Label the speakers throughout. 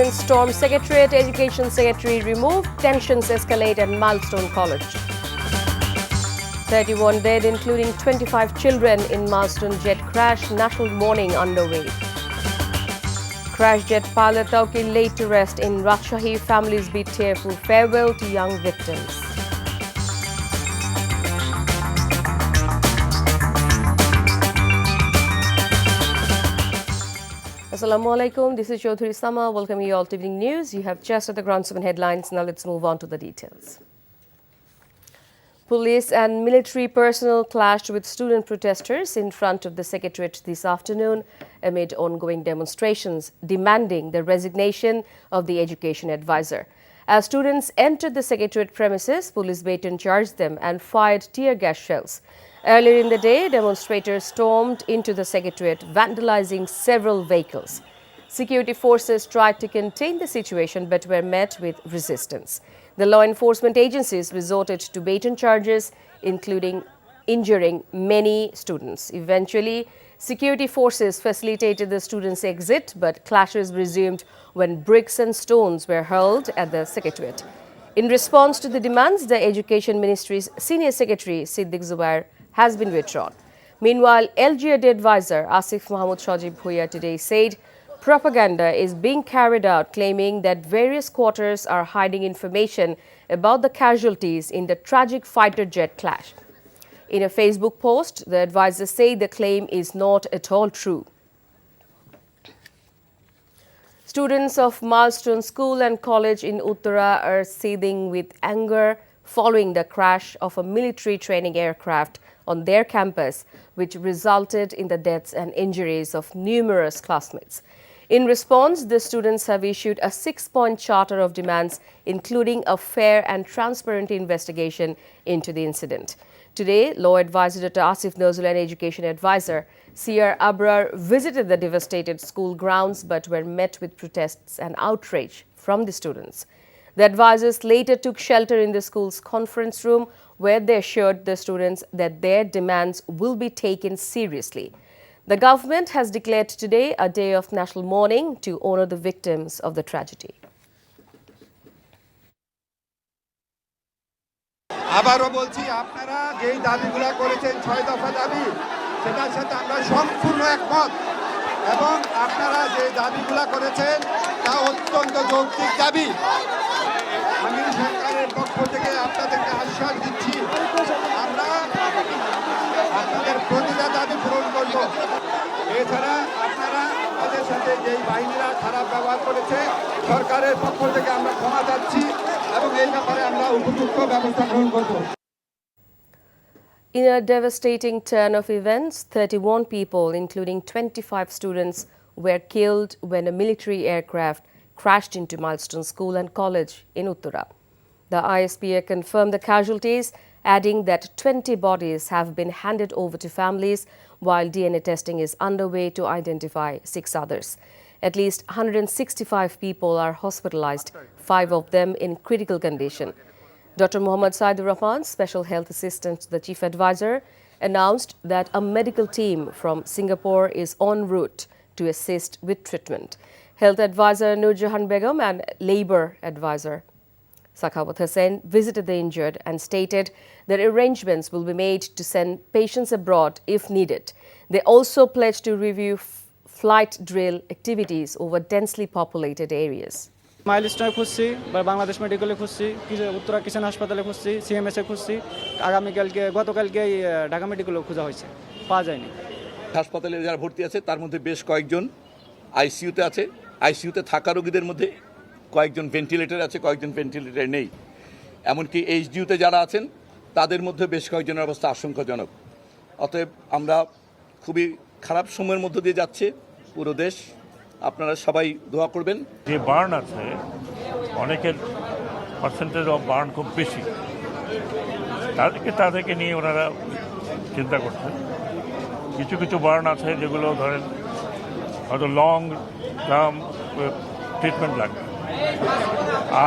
Speaker 1: Students storm secretariat, education secretary removed, tensions escalate at Milestone College. 31 dead, including 25 children in Milestone jet crash, national mourning underway. Crash jet pilot Tauki laid to rest in Rajshahi, families bid tearful farewell to young victims. Assalamu alaikum, this is Chaudhry Sama. Welcome you all to Evening News. You have just at the ground 7 headlines. Now let's move on to the details. Police and military personnel clashed with student protesters in front of the Secretariat this afternoon amid ongoing demonstrations demanding the resignation of the education advisor. As students entered the Secretariat premises, police baton charged them and fired tear gas shells. Earlier in the day, demonstrators stormed into the Secretariat, vandalizing several vehicles. Security forces tried to contain the situation but were met with resistance. The law enforcement agencies resorted to baton charges, including injuring many students. Eventually, security forces facilitated the students' exit, but clashes resumed when bricks and stones were hurled at the Secretariat. In response to the demands, the Education Ministry's Senior Secretary, Siddiq Zubair, has been withdrawn. Meanwhile, LGAD advisor Asif Mohammad Mosaddak today said propaganda is being carried out, claiming that various quarters are hiding information about the casualties in the tragic fighter jet clash. In a Facebook post, the advisor said the claim is not at all true. Students of Milestone School and College in Uttara are seething with anger following the crash of a military training aircraft on their campus, which resulted in the deaths and injuries of numerous classmates. In response, the students have issued a 6-point charter of demands, including a fair and transparent investigation into the incident. Today, Law Advisor Dr. Asif Nazrul and Education Advisor Siyar Abrar visited the devastated school grounds but were met with protests and outrage from the students. The advisors later took shelter in the school's conference room, where they assured the students that their demands will be taken seriously. The government has declared today a day of national mourning to honor the victims of the tragedy.
Speaker 2: আবারও বলছি আপনারা যেই দাবিগুলো করেছেন 6 দফা দাবি সেটার সাথে আমরা সম্পূর্ণ একমত এবং আপনারা যে দাবিগুলো করেছেন তা অত্যন্ত যৌক্তিক দাবি আমি সরকারের পক্ষ থেকে আপনাদেরকে আশ্বাস দিচ্ছি আমরা আপনাদের প্রতিটা দাবি পূরণ করব এছাড়া আপনারা আমাদের সাথে যেই বাহিনীরা খারাপ ব্যবহার করেছে সরকারের পক্ষ থেকে আমরা ক্ষমা চাচ্ছি এবং এই ব্যাপারে আমরা উপযুক্ত ব্যবস্থা গ্রহণ করব।
Speaker 1: In a devastating turn of events, 31 people, including 25 students, were killed when a military aircraft crashed into Milestone School and College in Uttara. The ISPA confirmed the casualties, adding that 20 bodies have been handed over to families, while DNA testing is underway to identify 6 others. At least 165 people are hospitalized, 5 of them in critical condition. Dr. Muhammad Sathe Agamir, Special Health Assistant to the Chief Advisor, announced that a medical team from Singapore is en route to assist with treatment. Health Advisor Nurjahan Begum and Labour Advisor Sakhawat Hussain visited the injured and stated that arrangements will be made to send patients abroad if needed. They also pledged to review flight drill activities over densely populated areas.
Speaker 3: মাইলস্টোনে খুঁজছি বা বাংলাদেশ মেডিকেলে খুঁজছি উত্তরা কিষান হাসপাতালে খুঁজছি সিএমএসে খুঁজছি গতকালকে ঢাকা মেডিকেলেও খোঁজা হয়েছে পাওয়া যায়নি
Speaker 4: হাসপাতালে যারা ভর্তি আছে তার মধ্যে বেশ কয়েকজন আইসিইউতে আছে আইসিইউতে থাকা রোগীদের মধ্যে কয়েকজন ভেন্টিলেটর আছে কয়েকজন ভেন্টিলেটর নেই এমনকি এইচডিইউতে যারা আছেন তাদের মধ্যে বেশ কয়েকজনের অবস্থা আশঙ্কাজনক অতএব আমরা খুবই খারাপ সময়ের মধ্য দিয়ে যাচ্ছে পুরো দেশ আপনারা সবাই দোয়া করবেন
Speaker 5: যে বার্ন আছে অনেকের পার্সেন্টেজ অফ বার্ন খুব বেশি তাদেরকে নিয়ে ওনারা চিন্তা করছেন কিছু কিছু বার্ন আছে যেগুলো ধরেন হয়তো লং টার্ম ট্রিটমেন্ট লাগবে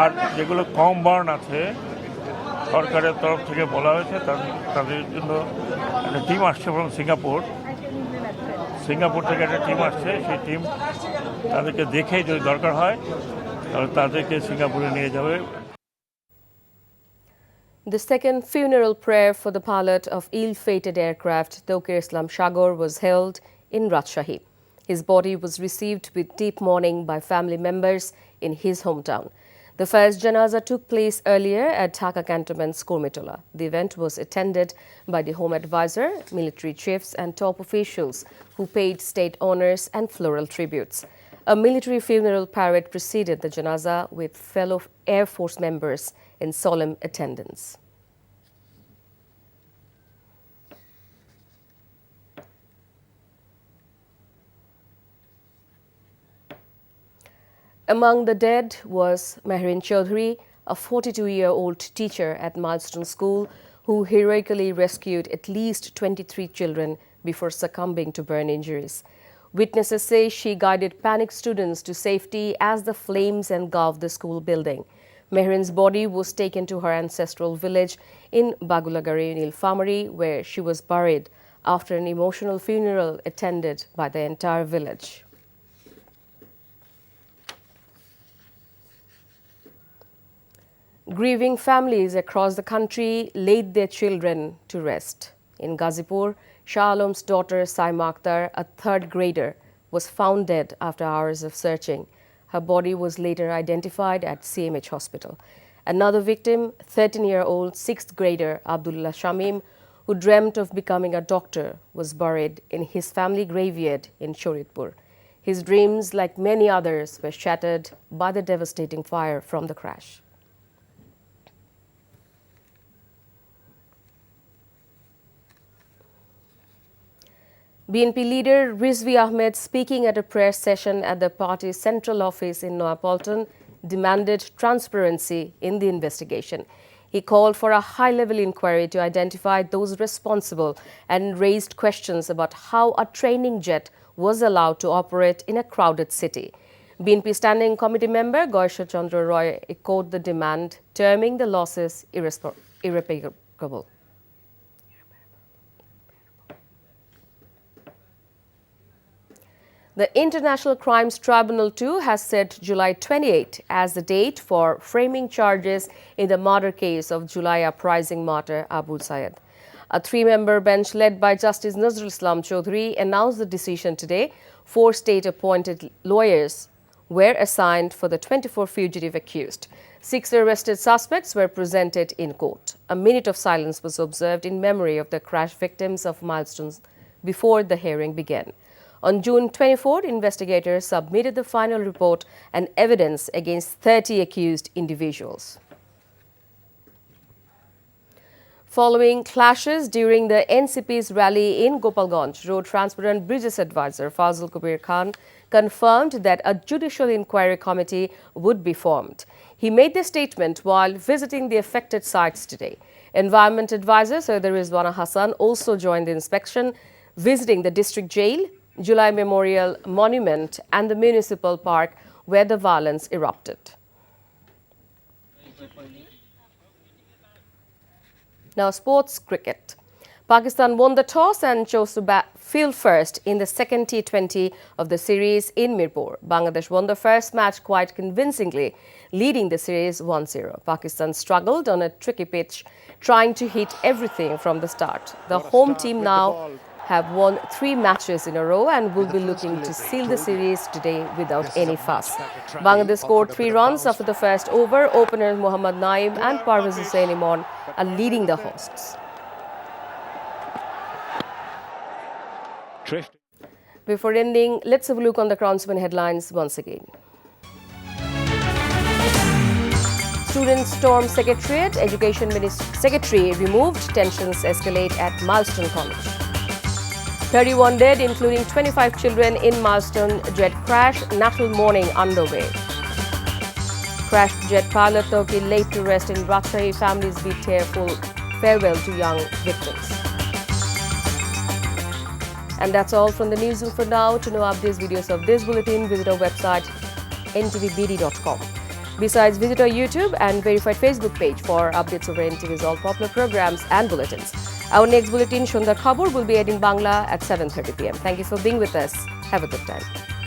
Speaker 5: আর যেগুলো কম বার্ন আছে সরকারের তরফ থেকে বলা হয়েছে তাদের জন্য একটা টিম আসছে from সিঙ্গাপুর থেকে একটা টিম আসছে সেই টিম তাদেরকে দেখে যদি দরকার হয় তাহলে তাদেরকে সিঙ্গাপুরে নিয়ে যাবে।
Speaker 1: The second funeral prayer for the pilot of ill-fated aircraft Tawqir Islam Sagar was held in Rajshahi. His body was received with deep mourning by family members in his hometown. The first janaza took place earlier at Dhaka Cantonment's Kurmitola. The event was attended by the Home Advisor, military chiefs and top officials who paid state honours and floral tributes. A military funeral parade preceded the janaza with fellow Air Force members in solemn attendance. Among the dead was Mehrin Chaudhary, a 42-year-old teacher at Milestone School who heroically rescued at least 23 children before succumbing to burn injuries. Witnesses say she guided panicked students to safety as the flames engulfed the school building. Mehrin's body was taken to her ancestral village in Bagulagari, Nilphamari, where she was buried after an emotional funeral attended by the entire village. Grieving families across the country laid their children to rest. In Ghazipur, Shah Alam's daughter Saima Akhtar, a third grader, was found dead after hours of searching. Her body was later identified at CMH Hospital. Another victim, 13-year-old sixth grader Abdullah Shamim, who dreamt of becoming a doctor, was buried in his family graveyard in Shoritpur. His dreams, like many others, were shattered by the devastating fire from the crash. BNP leader Rizvi Ahmed, speaking at a prayer session at the party's central office in Noapolitan, demanded transparency in the investigation. He called for a high-level inquiry to identify those responsible and raised questions about how a training jet was allowed to operate in a crowded city. BNP Standing Committee member Gaisha Chandra Roy echoed the demand, terming the losses irreparable. The International Crimes Tribunal 2 has set July 28 as the date for framing charges in the murder case of July uprising martyr Abu Sayyed. A three-member bench led by Justice Nazrul Islam Chaudhary announced the decision today. 4 state-appointed lawyers were assigned for the 24 fugitive accused. 6 arrested suspects were presented in court. A minute of silence was observed in memory of the crash victims of Milestones before the hearing began. On June 24, investigators submitted the final report and evidence against 30 accused individuals. Following clashes during the NCP's rally in Gopalganj, Road Transport and Bridges Advisor Fazul Kabir Khan confirmed that a judicial inquiry committee would be formed. He made this statement while visiting the affected sites today. Environment Advisor Sayyid Rizwana Hassan also joined the inspection, visiting the district jail, July Memorial Monument and the municipal park where the violence erupted. Now sports cricket. Pakistan won the toss and chose to field first in the second T20 of the series in Mirpur. Bangladesh won the first match quite convincingly, leading the series 1-0. Pakistan struggled on a tricky pitch, trying to hit everything from the start. The home team now have won 3 matches in a row and will be looking to seal the series today without any fuss. Bangladesh scored 3 runs after the first over. Openers Mohammad Naim and Parvez Hussain Imon are leading the hosts. Before ending, let's have a look on the Crownsman headlines once again. Students storm Secretariat, Education Secretary removed, tensions escalate at Milestone College. 31 dead, including 25 children in Milestone jet crash, national mourning underway. Crashed jet pilot Tawqir laid to rest in Rajshahi, families bid tearful farewell to young victims. And that's all from the newsroom for now. To know updates, videos of this bulletin, visit our website ntvbd.com. Besides, visit our YouTube and verified Facebook page for updates over NTV's all popular programs and bulletins. Our next bulletin, Shondar Khabor, will be aired in Bangla at 7:30 p.m. Thank you for being with us. Have a good time.